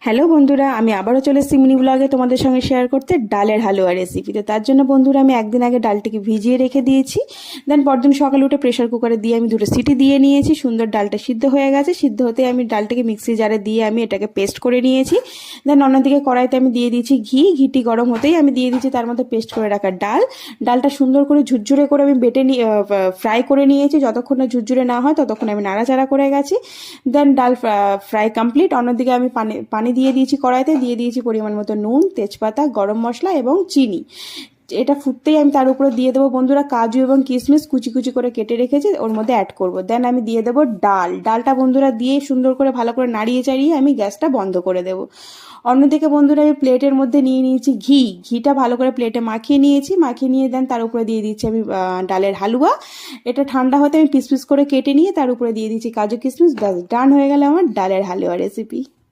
Hello বন্ধুরা, আমি আবারও চলে এসেছি মিনি ব্লগে তোমাদের সঙ্গে শেয়ার করতে ডালের হালুয়া রেসিপি। তো তার জন্য বন্ধুরা আমি একদিন আগে ডালটিকে ভিজিয়ে রেখে দিয়েছি। দেন পরদিন সকালে উঠে প্রেশার কুকারে দিয়ে আমি 2টো সিটি দিয়ে নিয়েছি। সুন্দর ডালটা সিদ্ধ হয়ে গেছে। সিদ্ধ হতে আমি ডালটাকে মিক্সি জারে দিয়ে আমি এটাকে পেস্ট করে নিয়েছি। দেন অন্যদিকে কড়াইতে আমি দিয়ে দিয়েছি ঘিটি গরম হতেই আমি দিয়ে দিয়েছি তার মধ্যে পেস্ট করে রাখা ডালটা সুন্দর করে ঝুরঝুরে করে আমি বেটে ফ্রাই করে নিয়েছি। যতক্ষণ না ঝুরঝুরে না হয় ততক্ষণ আমি নাড়াচাড়া করে গেছি। দেন ডাল ফ্রাই কমপ্লিট। অন্যদিকে আমি পানি দিয়ে দিয়েছি, কড়াইতে দিয়ে দিয়েছি পরিমাণ মতো নুন, তেজপাতা, গরম মশলা এবং চিনি। এটা ফুটতেই আমি তার উপরে দিয়ে দেবো বন্ধুরা কাজু এবং কিশমিশ কুচি কুচি করে কেটে রেখেছি, ওর মধ্যে অ্যাড করব। দেন আমি দিয়ে দেবো ডালটা বন্ধুরা দিয়ে সুন্দর করে ভালো করে নাড়িয়ে চাড়িয়ে আমি গ্যাসটা বন্ধ করে দেবো। অন্যদিকে বন্ধুরা আমি প্লেটের মধ্যে নিয়ে নিয়েছি ঘিটা ভালো করে প্লেটে মাখিয়ে নিয়ে দেন তার উপরে দিয়ে দিচ্ছি আমি ডালের হালুয়া। এটা ঠান্ডা হতে আমি পিস পিস করে কেটে নিয়ে তার উপরে দিয়ে দিচ্ছি কাজু কিশমিশ। ব্যাস ডান হয়ে গেল আমার ডালের হালুয়া রেসিপি।